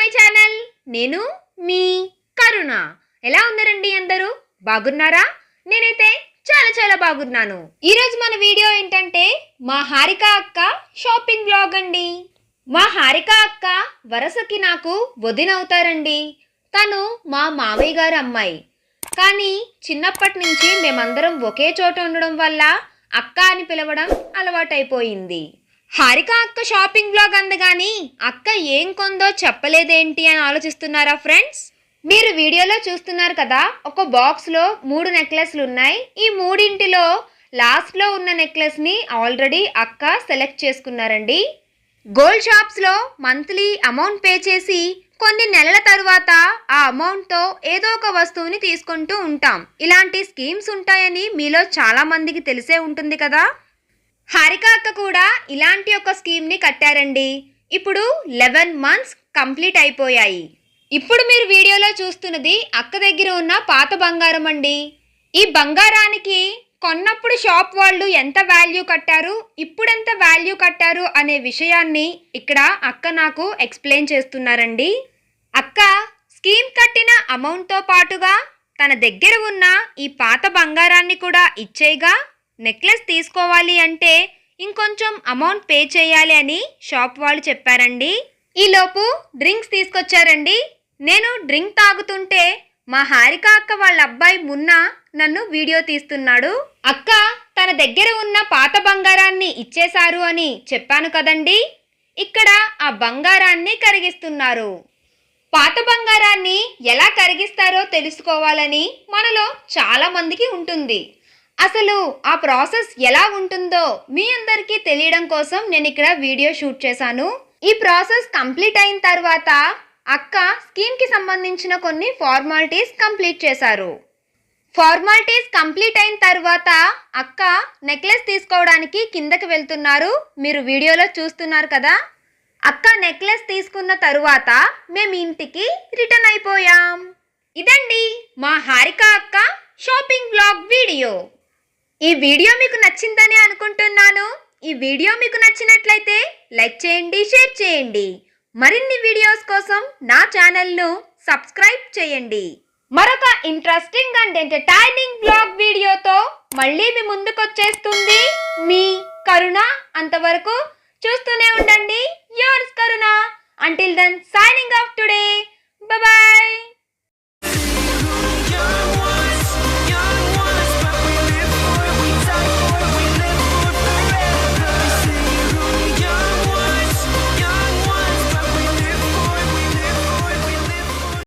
My channel. నేను మీ కరుణ. ఎలా ఉన్నారండి అందరూ? బాగున్నారా? నేనైతే చాలా బాగున్నాను. ఈరోజు మన వీడియో ఏంటంటే మా హారిక అక్క షాపింగ్ వ్లాగ్ అండి. మా హారిక అక్క వరసకి నాకు వదినవుతారండి. తను మా మామయ్య గారి అమ్మాయి. కానీ చిన్నప్పటి నుంచి మేమందరం ఒకే చోట ఉండడం వల్ల అక్క అని పిలవడం అలవాటైపోయింది. హారిక అక్క షాపింగ్ బ్లాగ్ అందగాని అక్క ఏం కొందో చెప్పలేదేంటి అని ఆలోచిస్తున్నారా ఫ్రెండ్స్? మీరు వీడియోలో చూస్తున్నారు కదా, ఒక బాక్స్లో 3 నెక్లెస్లు ఉన్నాయి. ఈ మూడింటిలో లాస్ట్లో ఉన్న నెక్లెస్ని ఆల్రెడీ అక్క సెలెక్ట్ చేసుకున్నారండి. గోల్డ్ షాప్స్లో మంత్లీ అమౌంట్ పే చేసి కొన్ని నెలల తరువాత ఆ అమౌంట్తో ఏదో ఒక వస్తువుని తీసుకుంటూ ఉంటాం. ఇలాంటి స్కీమ్స్ ఉంటాయని మీలో చాలా మందికి తెలిసే ఉంటుంది కదా. హారిక అక్క కూడా ఇలాంటి ఒక స్కీమ్ని కట్టారండి. ఇప్పుడు 11 మంత్స్ కంప్లీట్ అయిపోయాయి. ఇప్పుడు మీరు వీడియోలో చూస్తున్నది అక్క దగ్గర ఉన్న పాత బంగారం అండి. ఈ బంగారానికి కొన్నప్పుడు షాప్ వాళ్ళు ఎంత వాల్యూ కట్టారు, ఇప్పుడు ఎంత వాల్యూ కట్టారు అనే విషయాన్ని ఇక్కడ అక్క నాకు ఎక్స్ప్లెయిన్ చేస్తున్నారండి. అక్క స్కీమ్ కట్టిన అమౌంట్తో పాటుగా తన దగ్గర ఉన్న ఈ పాత బంగారాన్ని కూడా ఇచ్చేయగా నెక్లెస్ తీసుకోవాలి అంటే ఇంకొంచెం అమౌంట్ పే చేయాలి అని షాప్ వాళ్ళు చెప్పారండి. ఈలోపు డ్రింక్స్ తీసుకొచ్చారండి. నేను డ్రింక్ తాగుతుంటే మా హారిక అక్క వాళ్ళ అబ్బాయి మున్నా నన్ను వీడియో తీస్తున్నాడు. అక్క తన దగ్గర ఉన్న పాత బంగారాన్ని ఇచ్చేశారు అని చెప్పాను కదండి. ఇక్కడ ఆ బంగారాన్ని కరిగిస్తున్నారు. పాత బంగారాన్ని ఎలా కరిగిస్తారో తెలుసుకోవాలని మనలో చాలా మందికి ఉంటుంది. అసలు ఆ ప్రాసెస్ ఎలా ఉంటుందో మీ అందరికీ తెలియడం కోసం నేను ఇక్కడ వీడియో షూట్ చేశాను. ఈ ప్రాసెస్ కంప్లీట్ అయిన తర్వాత అక్క స్కీమ్కి సంబంధించిన కొన్ని ఫార్మాలిటీస్ కంప్లీట్ చేశారు. ఫార్మాలిటీస్ కంప్లీట్ అయిన తర్వాత అక్క నెక్లెస్ తీసుకోవడానికి కిందకి వెళ్తున్నారు. మీరు వీడియోలో చూస్తున్నారు కదా. అక్క నెక్లెస్ తీసుకున్న తరువాత మేము ఇంటికి రిటర్న్ అయిపోయాం. ఇదండి మా హారిక అక్క షాపింగ్ బ్లాగ్ వీడియో. ఈ వీడియో మీకు నచ్చిందని అనుకుంటున్నాను. ఈ వీడియో మీకు నచ్చినట్లయితే లైక్ చేయండి, షేర్ చేయండి. మరిన్ని వీడియోస్ కోసం నా ఛానల్ను సబ్స్క్రైబ్ చేయండి. మరొక ఇంట్రెస్టింగ్ అండ్ ఎంటర్టైనింగ్ బ్లాగ్ వీడియోతో మళ్ళీ మీ ముందుకొచ్చేస్తుంది మీ కరుణ. అంతవరకు చూస్తూనే ఉండండి yours Karuna. Until then signing of.